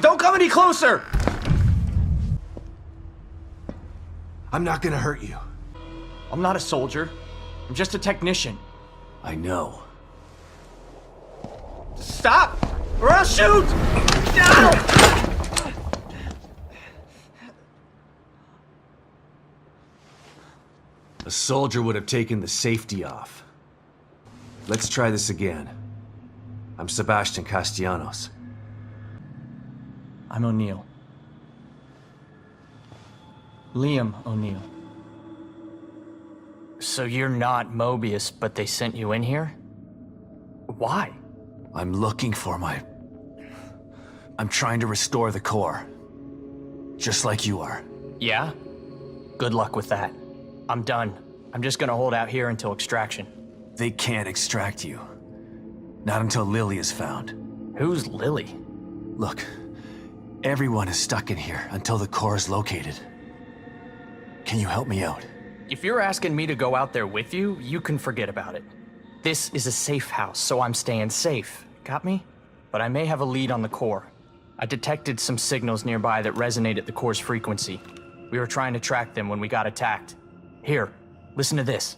Don't come any closer! I'm not gonna hurt you. I'm not a soldier. I'm just a technician. I know. Stop! Or I'll shoot! No! A soldier would have taken the safety off. Let's try this again. I'm Sebastian Castellanos. I'm O'Neill. Liam O'Neill. So you're not Mobius, but they sent you in here? Why? I'm looking for I'm trying to restore the core. Just like you are. Yeah? Good luck with that. I'm done. I'm just gonna hold out here until extraction. They can't extract you. Not until Lily is found. Who's Lily? Look, everyone is stuck in here until the core is located. Can you help me out? If you're asking me to go out there with you, you can forget about it. This is a safe house, so I'm staying safe. Got me? But I may have a lead on the core. I detected some signals nearby that resonate at the core's frequency. We were trying to track them when we got attacked. Here, listen to this.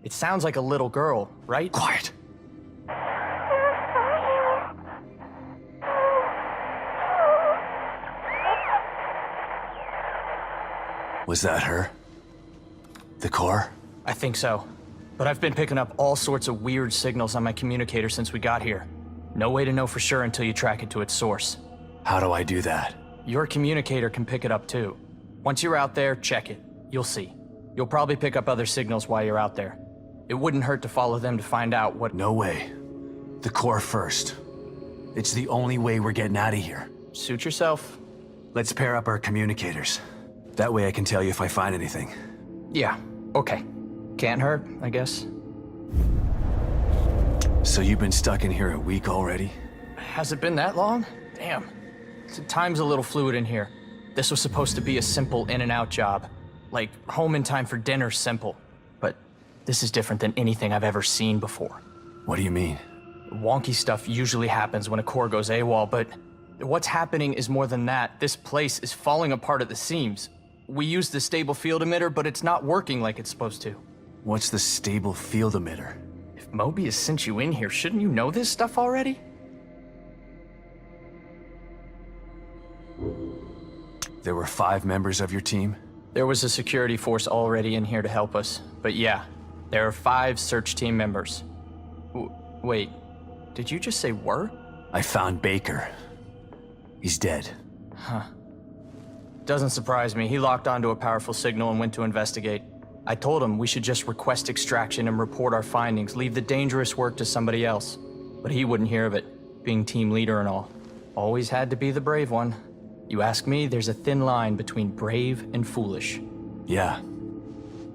It sounds like a little girl, right? Quiet. Was that her? The core? I think so. But I've been picking up all sorts of weird signals on my communicator since we got here. No way to know for sure until you track it to its source. How do I do that? Your communicator can pick it up too. Once you're out there, check it. You'll see. You'll probably pick up other signals while you're out there. It wouldn't hurt to follow them to find out what— No way. The core first. It's the only way we're getting out of here. Suit yourself. Let's pair up our communicators. That way I can tell you if I find anything. Yeah, okay. Can't hurt, I guess. So you've been stuck in here a week already? Has it been that long? Damn. Time's a little fluid in here. This was supposed to be a simple in-and-out job. Like, home in time for dinner simple. But this is different than anything I've ever seen before. What do you mean? Wonky stuff usually happens when a core goes AWOL, but what's happening is more than that. This place is falling apart at the seams. We used the stable field emitter, but it's not working like it's supposed to. What's the stable field emitter? If Mobius sent you in here, shouldn't you know this stuff already? There were 5 members of your team? There was a security force already in here to help us. But yeah, there are 5 search team members. Wait, did you just say were? I found Baker. He's dead. Huh. Doesn't surprise me. He locked onto a powerful signal and went to investigate. I told him we should just request extraction and report our findings, leave the dangerous work to somebody else. But he wouldn't hear of it, being team leader and all. Always had to be the brave one. You ask me, there's a thin line between brave and foolish. Yeah.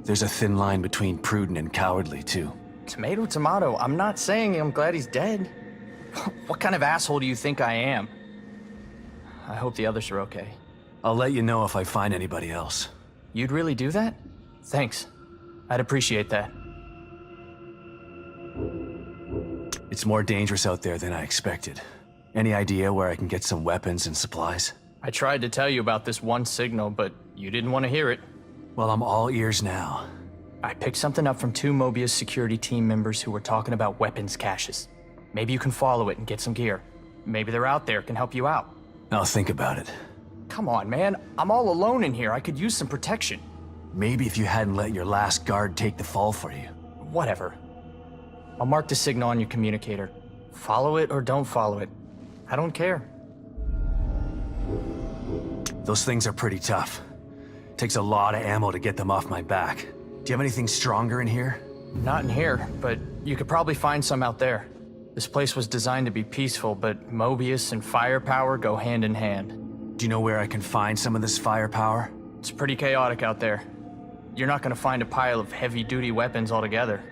There's a thin line between prudent and cowardly, too. Tomato, tomato. I'm not saying I'm glad he's dead. What kind of asshole do you think I am? I hope the others are okay. I'll let you know if I find anybody else. You'd really do that? Thanks. I'd appreciate that. It's more dangerous out there than I expected. Any idea where I can get some weapons and supplies? I tried to tell you about this one signal, but you didn't want to hear it. Well, I'm all ears now. I picked something up from 2 Mobius security team members who were talking about weapons caches. Maybe you can follow it and get some gear. Maybe they're out there, can help you out. I'll think about it. Come on, man. I'm all alone in here. I could use some protection. Maybe if you hadn't let your last guard take the fall for you. Whatever. I'll mark the signal on your communicator. Follow it or don't follow it. I don't care. Those things are pretty tough. Takes a lot of ammo to get them off my back. Do you have anything stronger in here? Not in here, but you could probably find some out there. This place was designed to be peaceful, but Mobius and firepower go hand in hand. Do you know where I can find some of this firepower? It's pretty chaotic out there. You're not gonna find a pile of heavy-duty weapons altogether.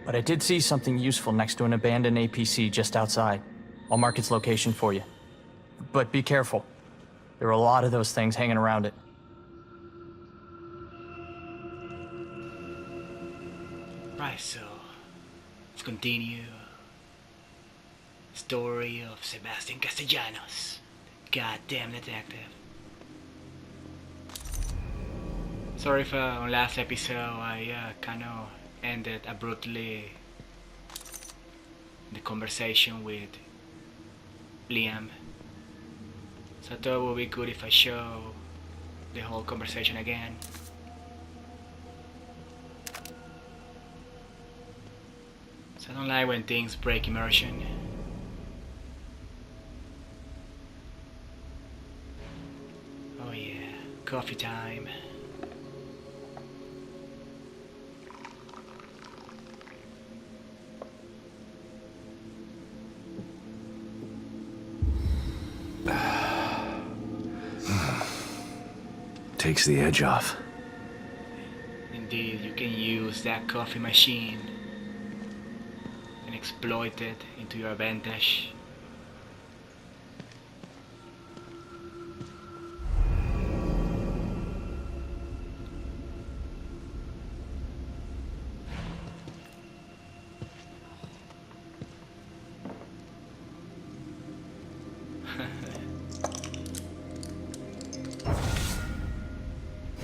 But I did see something useful next to an abandoned APC just outside. I'll mark its location for you. But be careful. There are a lot of those things hanging around it. Right, so let's continue. story of Sebastian Castellanos, goddamn detective. Sorry if on last episode I kind of ended abruptly the conversation with Liam. So I thought it would be good if I show the whole conversation again. So I don't like when things break immersion. Oh yeah, coffee time. Takes the edge off. Indeed, you can use that coffee machine and exploit it into your advantage.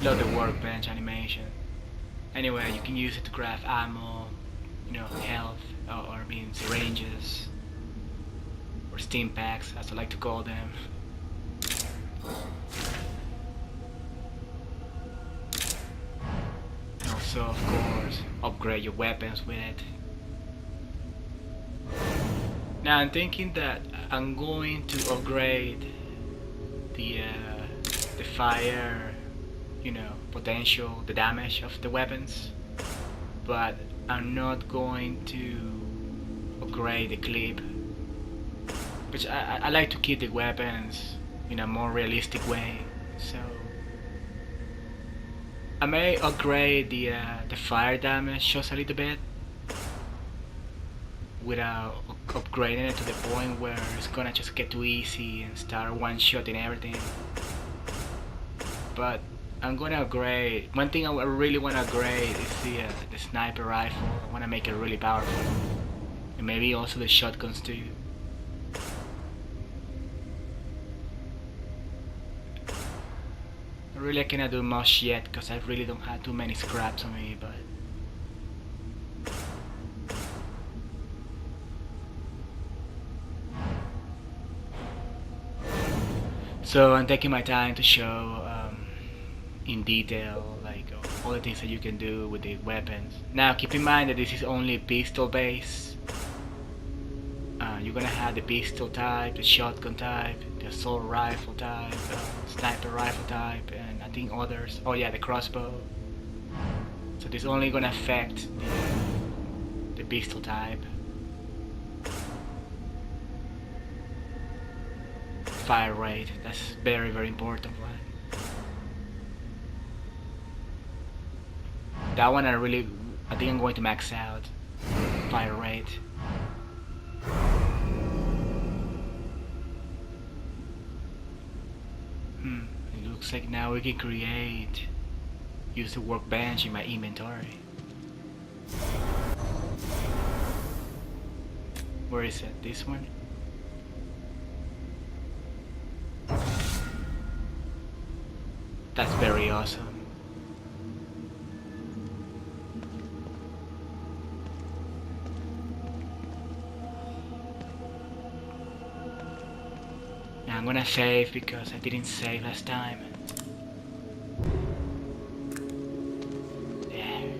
Love the workbench animation. Anyway, you can use it to craft ammo, health, or I mean syringes, or steam packs, as I like to call them. And also, of course, upgrade your weapons with it. Now I'm thinking that I'm going to upgrade the fire, potential, the damage of the weapons, but I'm not going to upgrade the clip, which I like to keep the weapons in a more realistic way. So I may upgrade the fire damage just a little bit without upgrading it to the point where it's gonna just get too easy and start one-shotting everything. But I'm gonna upgrade. One thing I really wanna upgrade is the sniper rifle. I wanna make it really powerful, and maybe also the shotguns too. I cannot do much yet because I really don't have too many scraps on me, but so I'm taking my time to show in detail like all the things that you can do with the weapons. Now keep in mind that this is only pistol based. You're gonna have the pistol type, the shotgun type, the assault rifle type, sniper rifle type, and I think others. Oh yeah, the crossbow. So this is only gonna affect the pistol type. Fire rate, that's very important one. That one I think I'm going to max out. Fire rate. It looks like now we can use the workbench in my inventory. Where is it? This one? That's very awesome. Now I'm gonna save because I didn't save last time. There.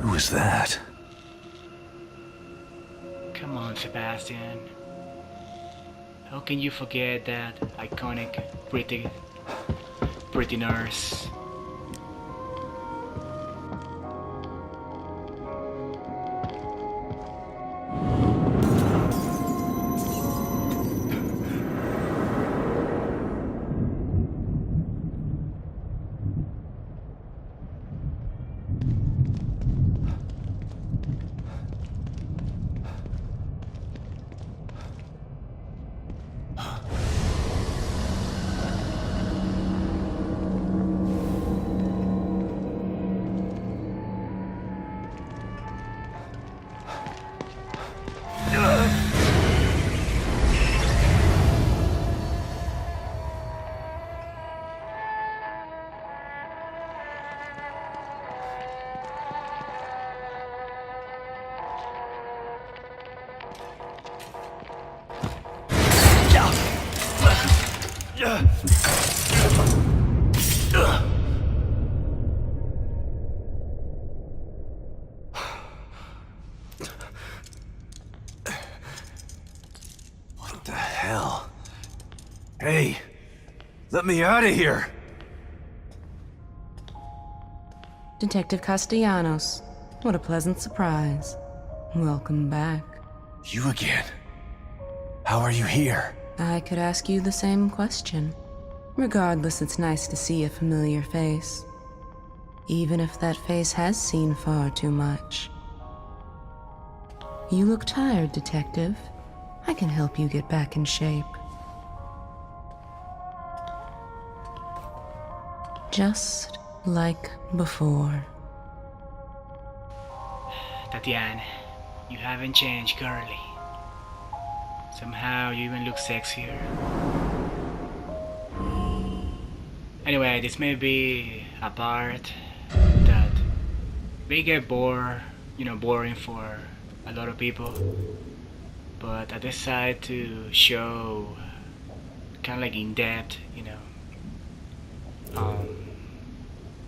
Who is that? Come on, Sebastian. How can you forget that iconic pretty nurse? What the hell? Hey, let me out of here! Detective Castellanos, what a pleasant surprise. Welcome back. You again? How are you here? I could ask you the same question. Regardless, it's nice to see a familiar face. Even if that face has seen far too much. You look tired, Detective. I can help you get back in shape. Just like before. Tatiana, you haven't changed, girly. Somehow you even look sexier. Anyway, this may be a part that may get boring for a lot of people. But I decided to show kind of like in depth,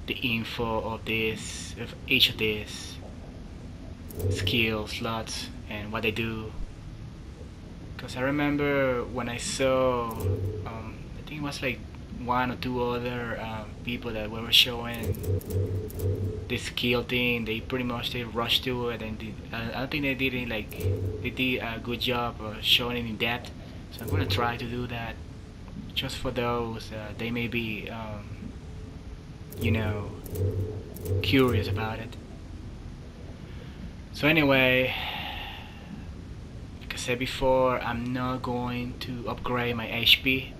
the info of each of these skill slots and what they do. Because I remember when I saw, I think it was like one or two other people that were showing this skill thing. They pretty much rushed to it, and I don't think they did a good job of showing it in depth. So I'm gonna try to do that just for those they may be curious about it. So anyway, like I said before, I'm not going to upgrade my HP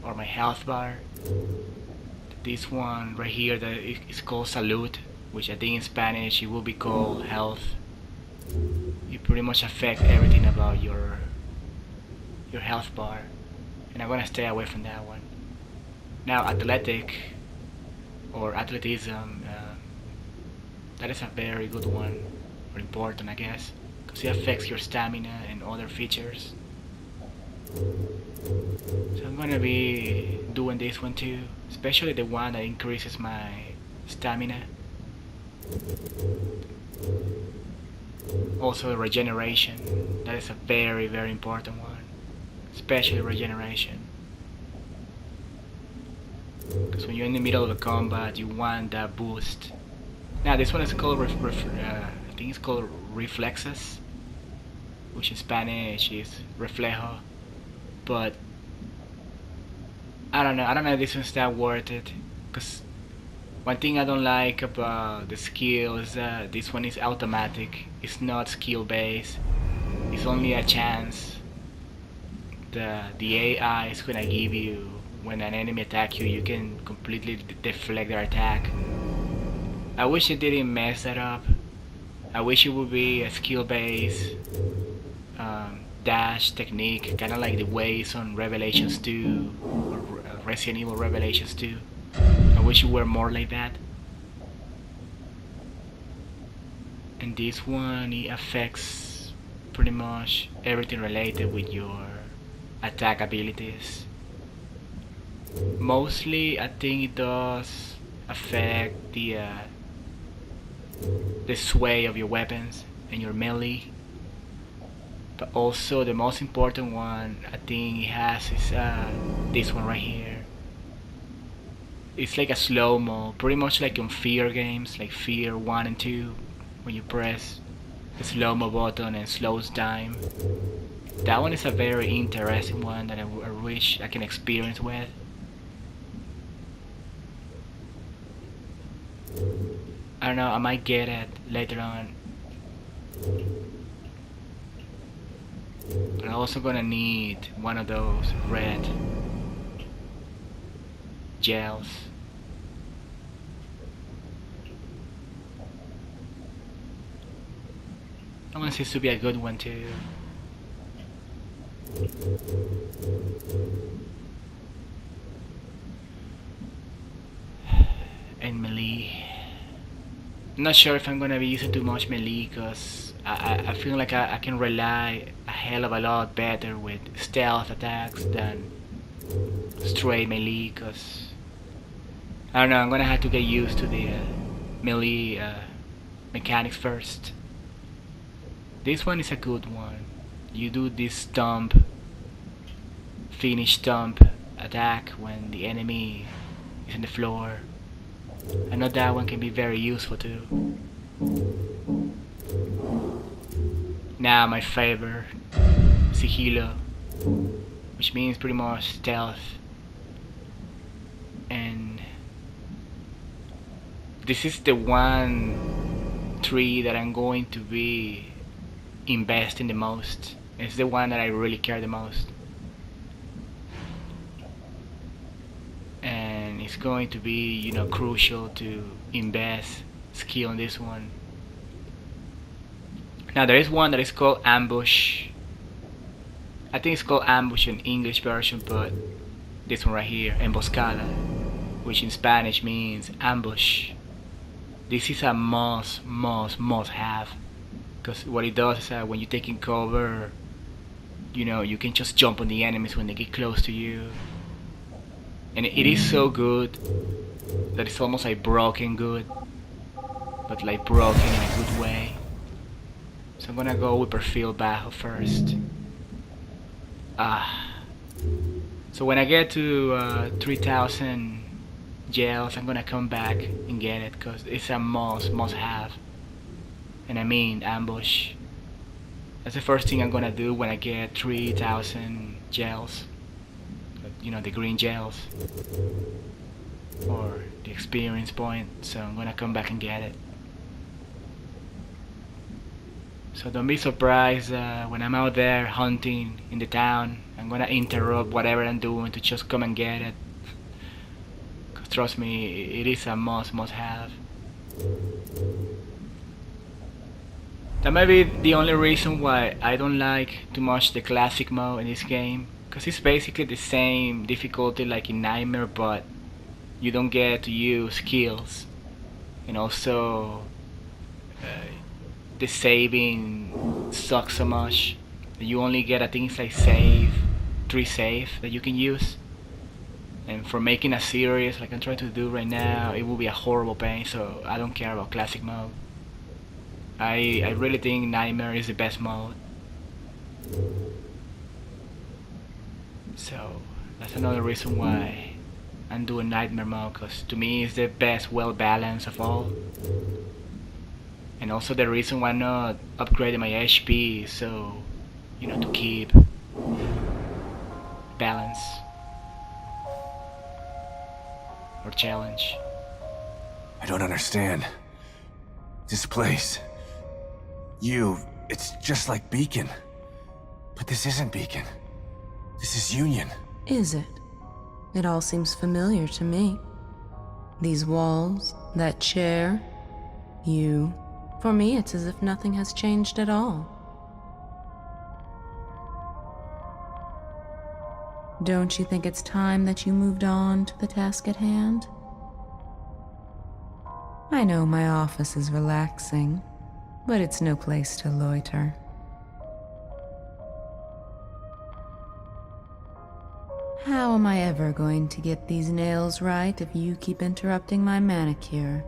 or my health bar. This one right here that is called Salud, which I think in Spanish it will be called health. It pretty much affects everything about your health bar, and I'm gonna stay away from that one. Now athletic or athleticism, that is a very good one, or important I guess, because it affects your stamina and other features. So I'm gonna be doing this one too, especially the one that increases my stamina. Also regeneration, that is a very very important one, especially regeneration. Because when you're in the middle of a combat, you want that boost. Now this one is called, I think it's called reflexes, which in Spanish is reflejo. But I don't know if this one's that worth it. Because one thing I don't like about the skill is that this one is automatic. It's not skill based. It's only a chance. The AI is gonna give you when an enemy attacks you. You can completely deflect their attack. I wish it didn't mess that up. I wish it would be a skill based dash technique, kind of like the ways on Revelations 2 or Resident Evil Revelations 2. I wish it were more like that. And this one, it affects pretty much everything related with your attack abilities. Mostly I think it does affect the sway of your weapons and your melee. But also the most important one I think it has is this one right here. It's like a slow-mo, pretty much like on Fear games, like Fear 1 and 2, when you press the slow-mo button and slows down. That one is a very interesting one that I wish I can experience with. I don't know, I might get it later on. But I'm also gonna need one of those red gels. That one seems to be a good one too. And melee. I'm not sure if I'm gonna be using too much melee because I feel like I can rely a hell of a lot better with stealth attacks than straight melee, cause I don't know, I'm gonna have to get used to the melee mechanics first. This one is a good one. You do this stomp, finish stomp attack when the enemy is on the floor. I know that one can be very useful too. Now my favorite, sigilo, which means pretty much stealth. And this is the one tree that I'm going to be investing the most. It's the one that I really care the most. And it's going to be, you know, crucial to invest skill on this one. Now there is one that is called ambush. I think it's called ambush in English version, but this one right here, emboscada, which in Spanish means ambush. This is a must have, because what it does is that when you're taking cover, you know, you can just jump on the enemies when they get close to you. And it is so good that it's almost like broken good, but like broken in a good way. So I'm gonna go with Perfil Bajo first. So when I get to 3000 gels, I'm gonna come back and get it, because it's a must have. And I mean ambush. That's the first thing I'm gonna do when I get 3000 gels. You know, the green gels. Or the experience point. So I'm gonna come back and get it. So don't be surprised when I'm out there hunting in the town. I'm gonna interrupt whatever I'm doing to just come and get it. Cause trust me, it is a must have. That might be the only reason why I don't like too much the classic mode in this game. Cause it's basically the same difficulty like in Nightmare, but you don't get to use skills. And also the saving sucks so much. You only get, I think it's like 3 save that you can use. And for making a series like I'm trying to do right now, it will be a horrible pain, so I don't care about classic mode. I really think Nightmare is the best mode. So that's another reason why I'm doing Nightmare mode, because to me it's the best, well balanced of all. And also the reason why I'm not upgrading my HP, so, you know, to keep balance or challenge. I don't understand. This place. It's just like Beacon. But this isn't Beacon. This is Union. Is it? It all seems familiar to me. These walls, that chair, you. For me, it's as if nothing has changed at all. Don't you think it's time that you moved on to the task at hand? I know my office is relaxing, but it's no place to loiter. How am I ever going to get these nails right if you keep interrupting my manicure?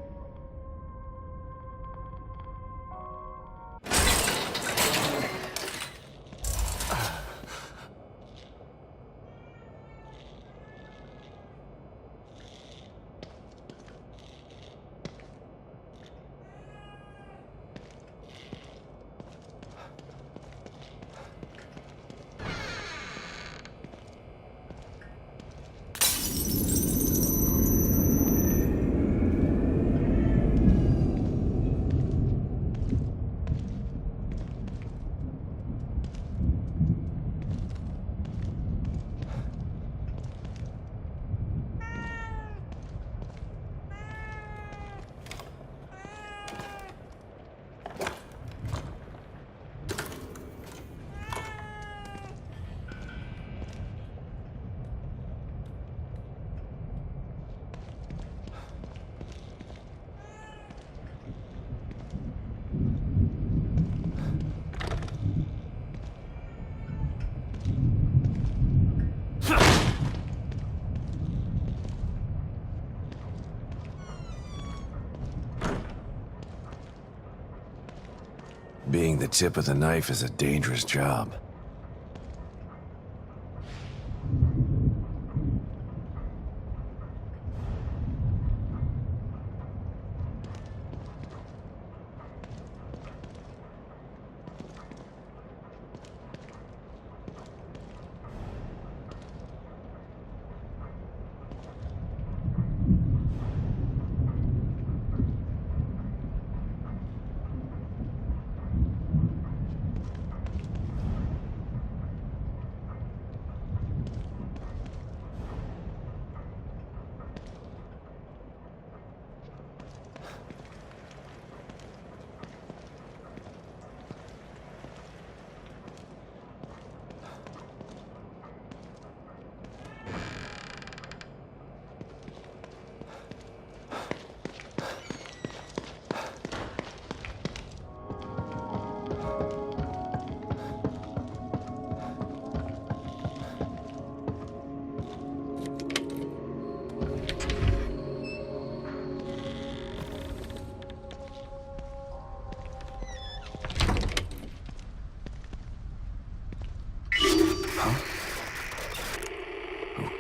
being the tip of the knife is a dangerous job.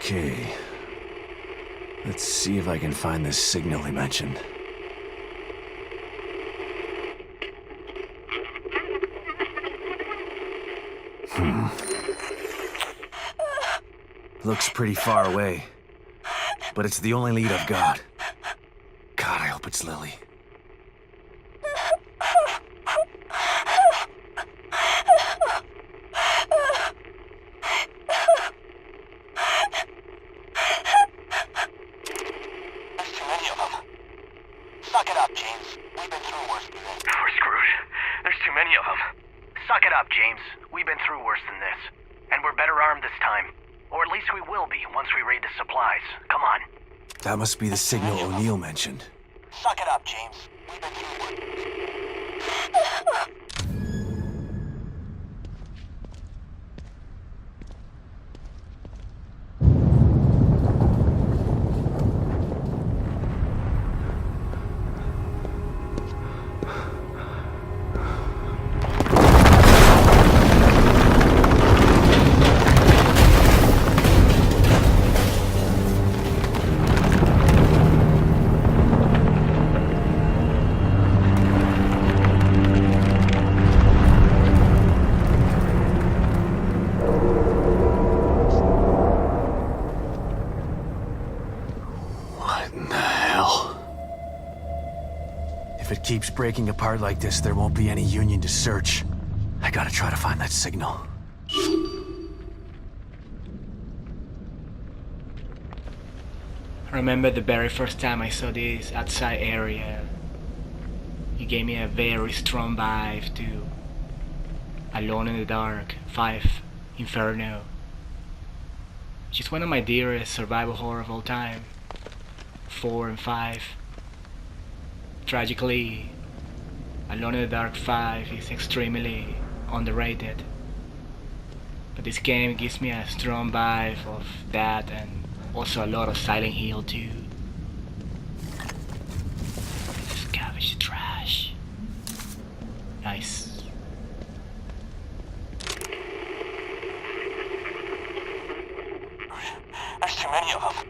Okay. Let's see if I can find this signal he mentioned. Looks pretty far away, but it's the only lead I've got. God, I hope it's Lily. That must be the signal O'Neill mentioned. Suck it up, James. We've been If it keeps breaking apart like this, there won't be any Union to search. I gotta try to find that signal. I remember the very first time I saw this outside area. It gave me a very strong vibe to Alone in the Dark 5 Inferno, which is one of my dearest survival horror of all time. 4 and 5. Tragically, Alone in the Dark 5 is extremely underrated, but this game gives me a strong vibe of that, and also a lot of Silent Hill too. Scavenge trash. Nice. There's too many of them.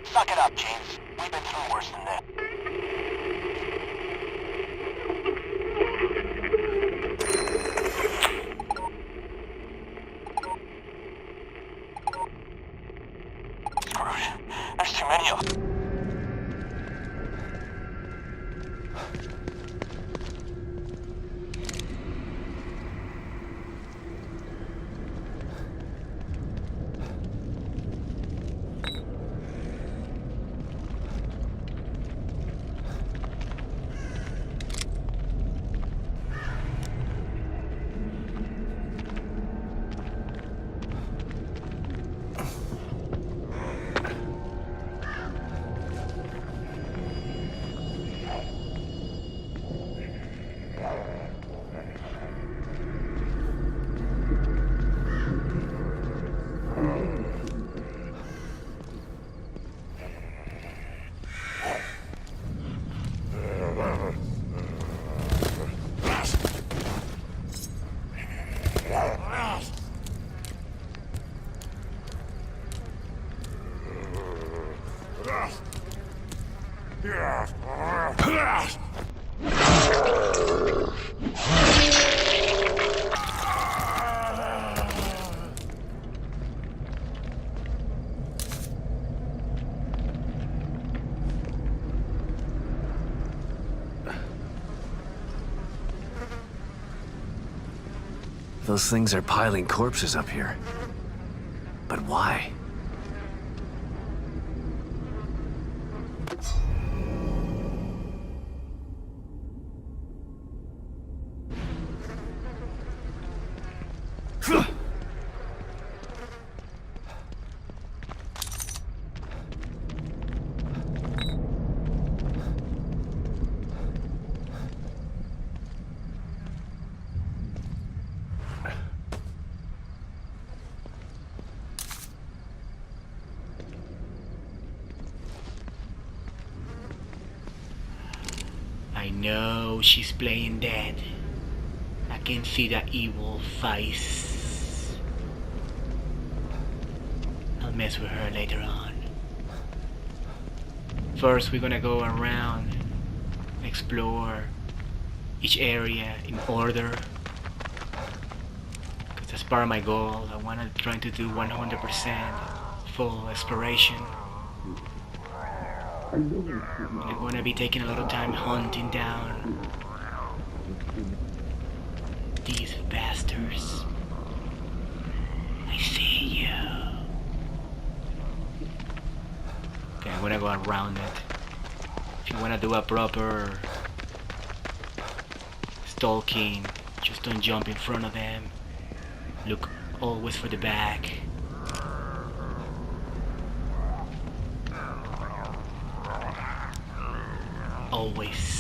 Suck it up, James. We've been through worse than this. There's too many of them. Those things are piling corpses up here. But why? I know she's playing dead. I can see that evil face. I'll mess with her later on. First, we're gonna go around, explore each area in order. Because that's part of my goal. I wanna try to do 100% full exploration. I'm gonna be taking a lot of time hunting down these bastards. I see you. Okay, I'm gonna go around it. If you wanna do a proper stalking, just don't jump in front of them. Look always for the back. Always.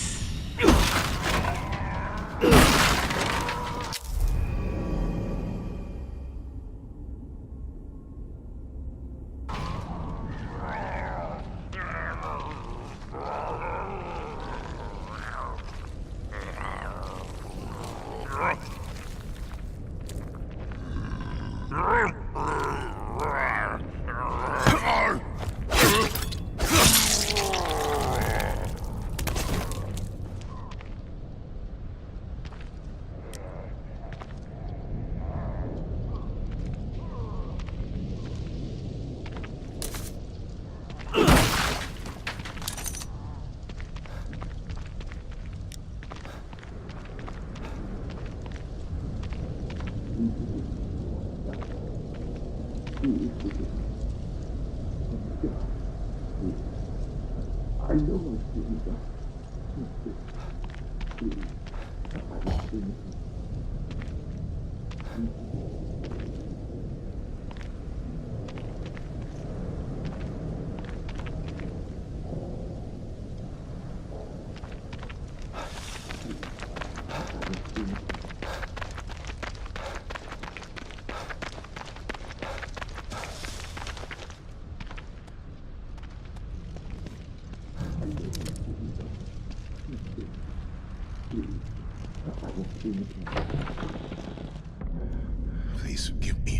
Please forgive me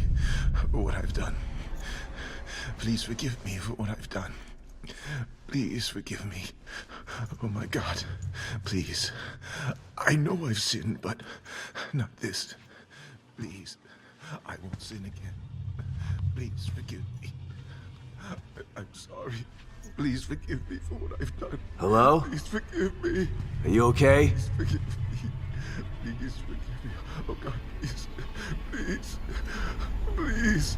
for what I've done. Please forgive me for what I've done. Please forgive me. Oh my God. Please. I know I've sinned, but not this. Please. I won't sin again. Please forgive me. I'm sorry. Please forgive me for what I've done. Hello? Please forgive me. Are you okay? Please forgive me. Please forgive me. Oh God, please. Please. Please.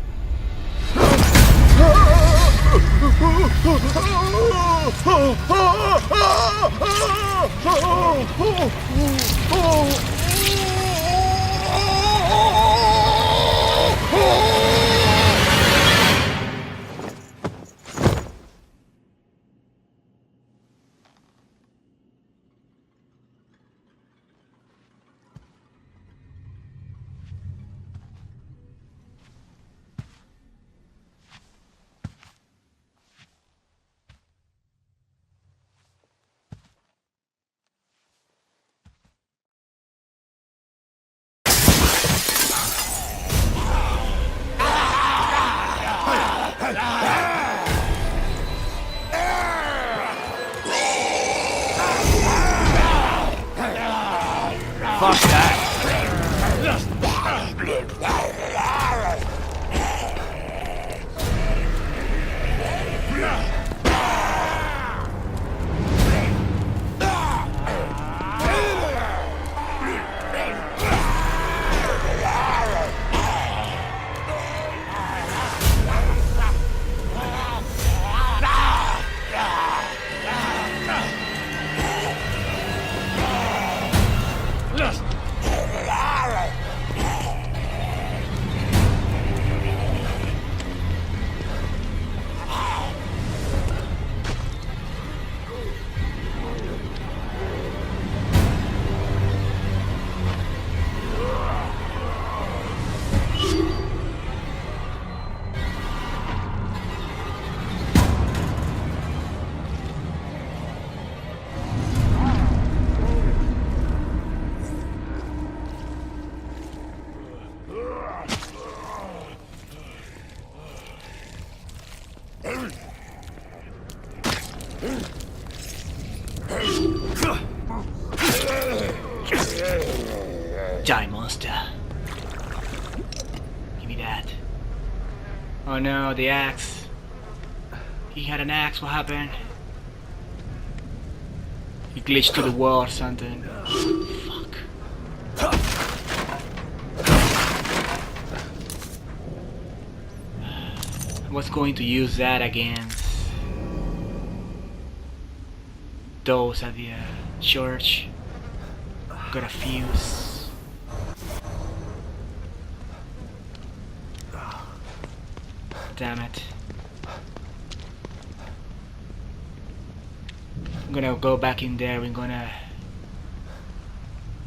Fuck that. Die, monster. Give me that. Oh no, the axe. He had an axe, what happened? He glitched to the wall or something. Fuck. I was going to use that against those at the church. Got a fuse. Damn it. I'm gonna go back in there. We're gonna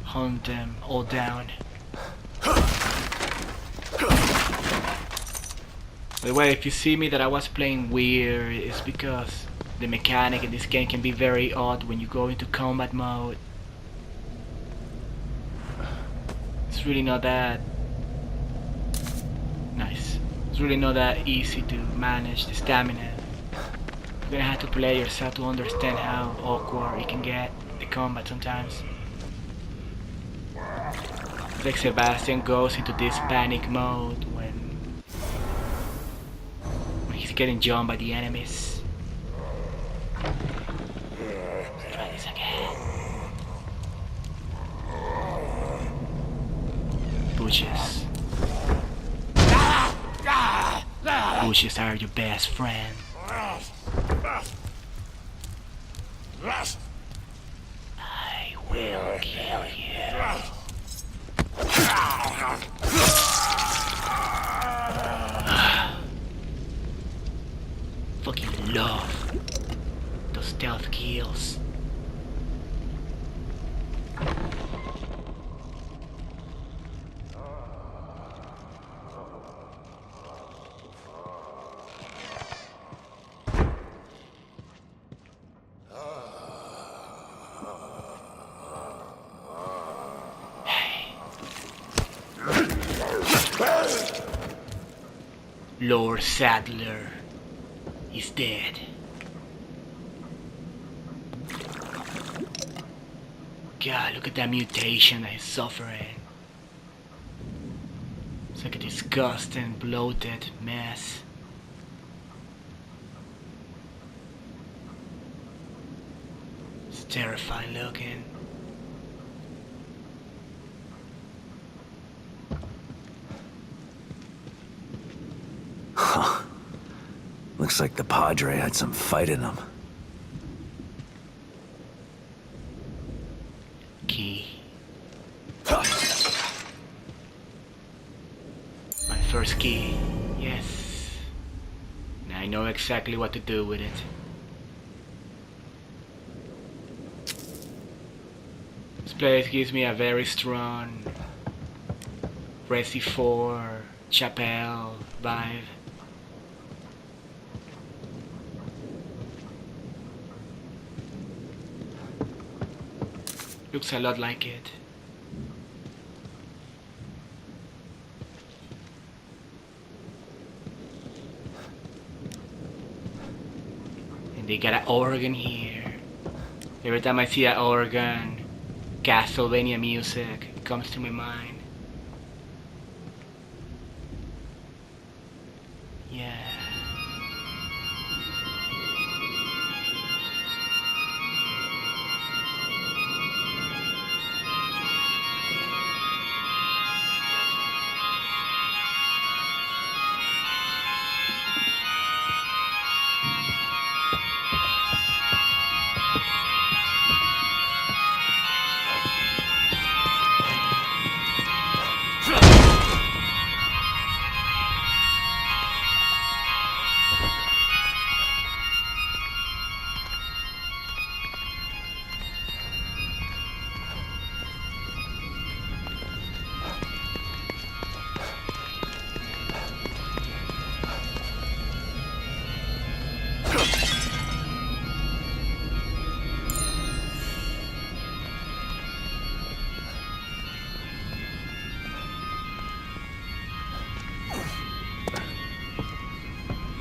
hunt them all down. By the way, if you see me that I was playing weird, it's because the mechanic in this game can be very odd when you go into combat mode. It's really not that nice. It's really not that easy to manage the stamina. You're gonna have to play yourself to understand how awkward it can get, the combat sometimes. Like Sebastian goes into this panic mode when he's getting jumped by the enemies. Let's try this again. Bushes. Bushes are your best friend. I will kill you. Fucking love those stealth kills. Lord Sadler is dead. God, look at that mutation that he's suffering. It's like a disgusting, bloated mess. It's terrifying looking. Looks like the Padre had some fight in him. Key. My first key. Yes. Now I know exactly what to do with it. This place gives me a very strong Resi 4 Chapel vibe. Looks a lot like it. And they got an organ here. Every time I see an organ, Castlevania music comes to my mind. Yeah.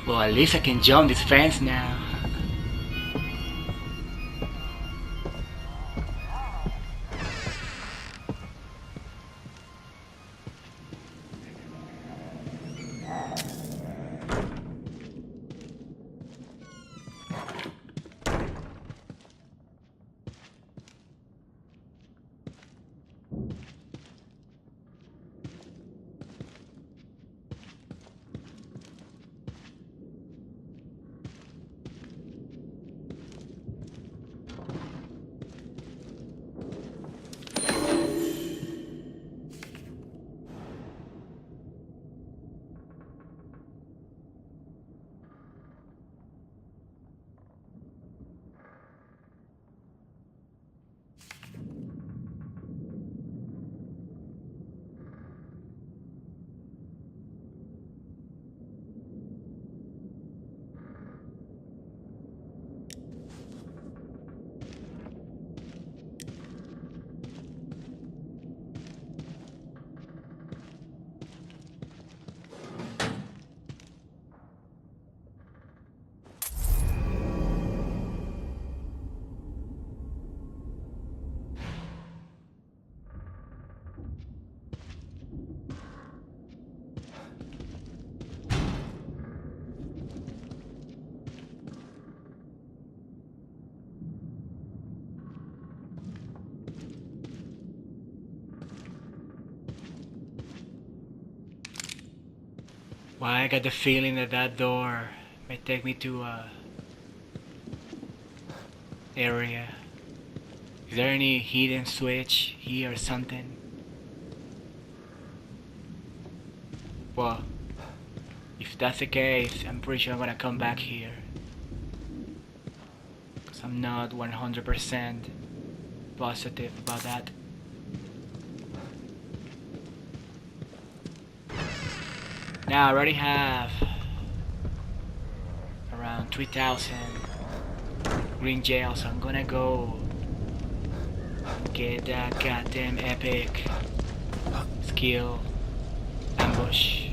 Well, at least I can jump this fence now. Why I got the feeling that that door may take me to a area. Is there any hidden switch here or something? Well, if that's the case, I'm pretty sure I'm gonna come back here. Cause I'm not 100% positive about that. Now I already have around 3,000 green gel, so I'm gonna go get that goddamn epic skill ambush.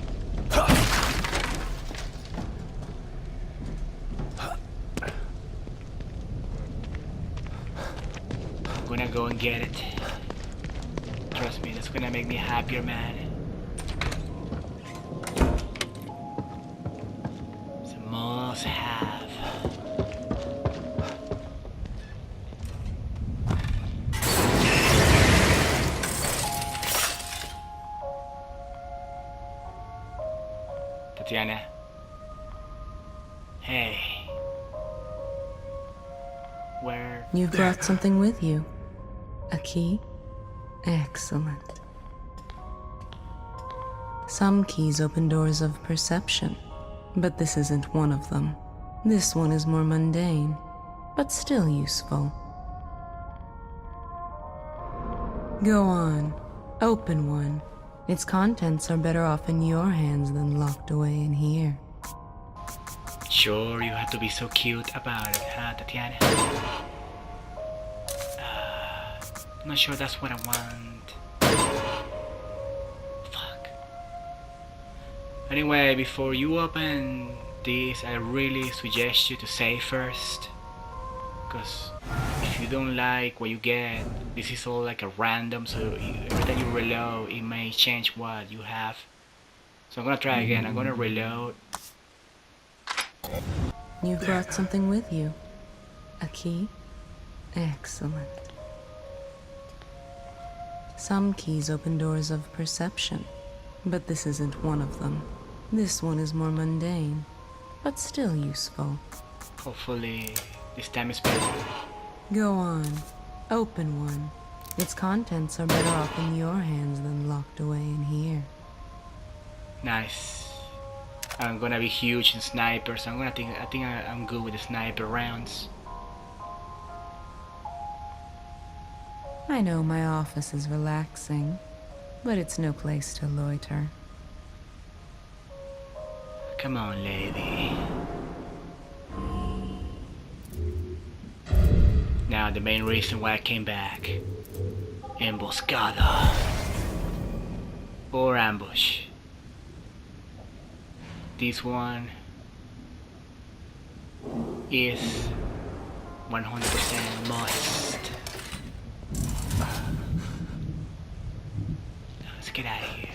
I'm gonna go and get it. Trust me, that's gonna make me a happier man. Must have. Tatiana. Hey. Where? You've brought something with you. A key? Excellent. Some keys open doors of perception. But this isn't one of them. This one is more mundane, but still useful. Go on. Open one. Its contents are better off in your hands than locked away in here. Sure, you have to be so cute about it, huh, Tatiana? I'm not sure that's what I want. Fuck. Anyway, before you open this, I really suggest you to save first. Because if if you don't like what you get, this is all like a random, so every time you reload it may change what you have. So I'm gonna try again. I'm gonna reload. You've brought something with you. A key? Excellent. Some keys open doors of perception, but this isn't one of them. This one is more mundane, but still useful. Hopefully this time is better. Go on. Open one. Its contents are better off in your hands than locked away in here. Nice. I'm gonna be huge in snipers. I think I'm good with the sniper rounds. I know my office is relaxing, but it's no place to loiter. Come on, lady. Now the main reason why I came back. Emboscada. Or ambush. This one is 100% must. Let's get out of here.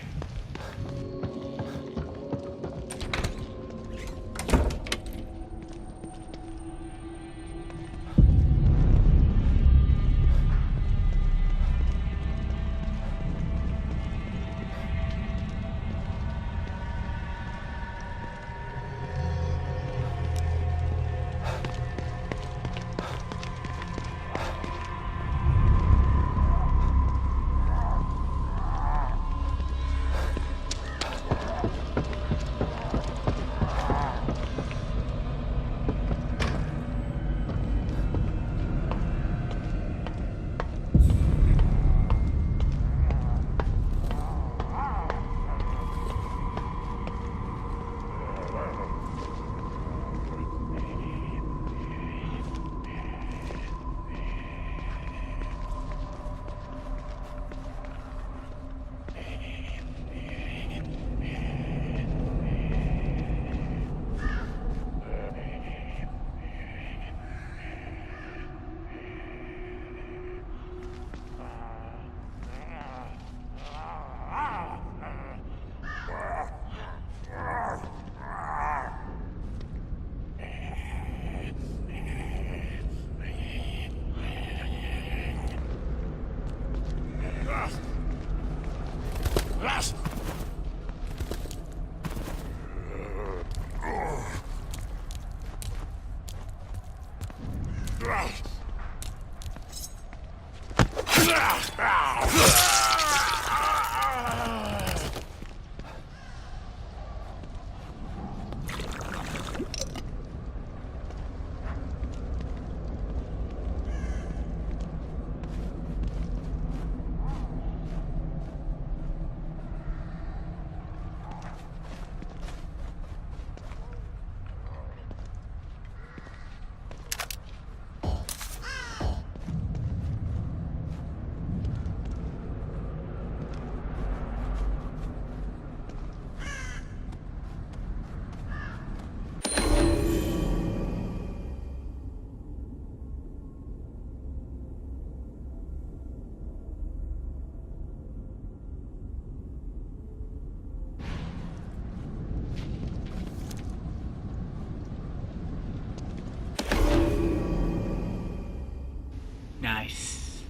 Nice.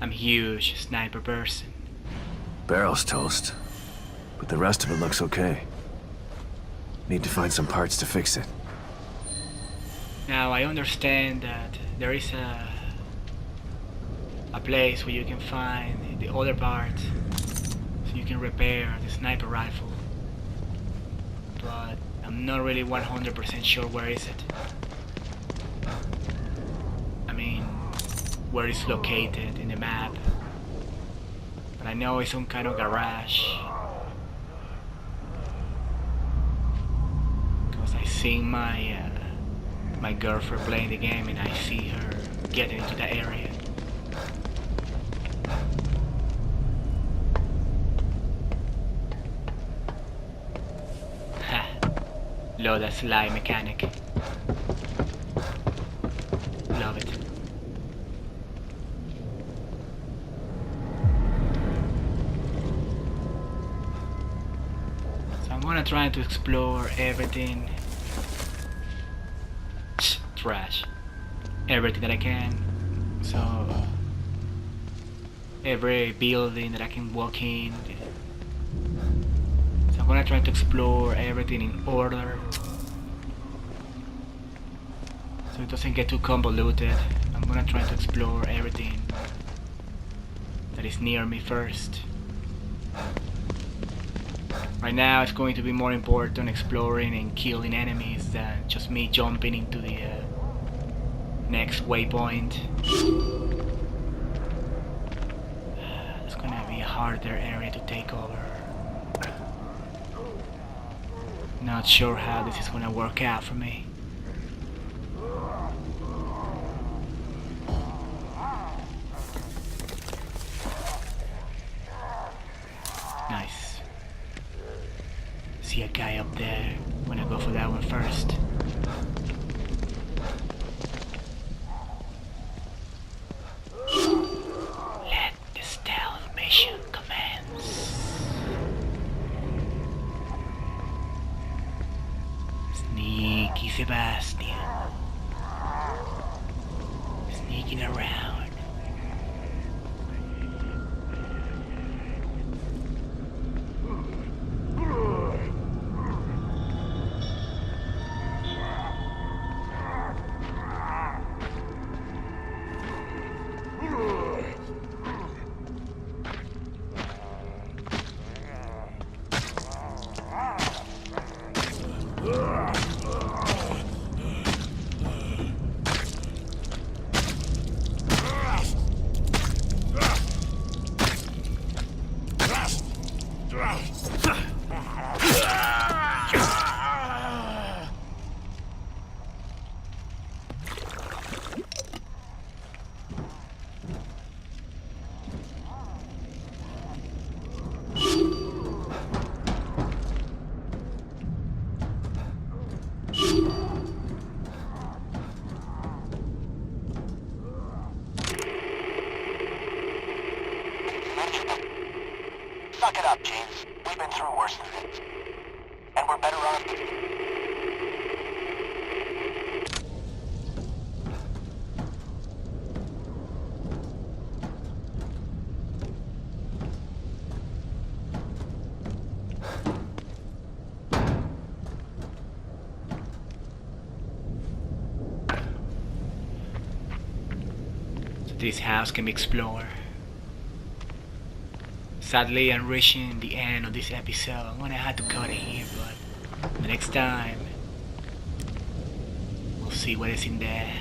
I'm huge sniper person. Barrel's toast, but the rest of it looks okay. Need to find some parts to fix it. Now I understand that there is a place where you can find the other parts so you can repair the sniper rifle. But I'm not really 100% sure where is it. I mean, where it's located in the map. But I know it's some kind of garage. Because I seen my girlfriend playing the game and I see her getting into the area. Ha! Love that slide mechanic. Love it. try to explore everything. Trash. Everything that I can. So every building that I can walk in. So I'm gonna try to explore everything in order, so it doesn't get too convoluted. I'm gonna try to explore everything that is near me first. Right now it's going to be more important exploring and killing enemies than just me jumping into the next waypoint. It's gonna be a harder area to take over. Not sure how this is gonna work out for me. Nice. See a guy up there. I'm gonna go for that one first. Let the stealth mission commence. Sneaky Sebastian. Sneaking around. Suck it up, James. We've been through worse than this. And we're better off. So this house can be explored. Sadly, I'm reaching the end of this episode. I'm gonna have to cut it here, but the next time we'll see what is in there.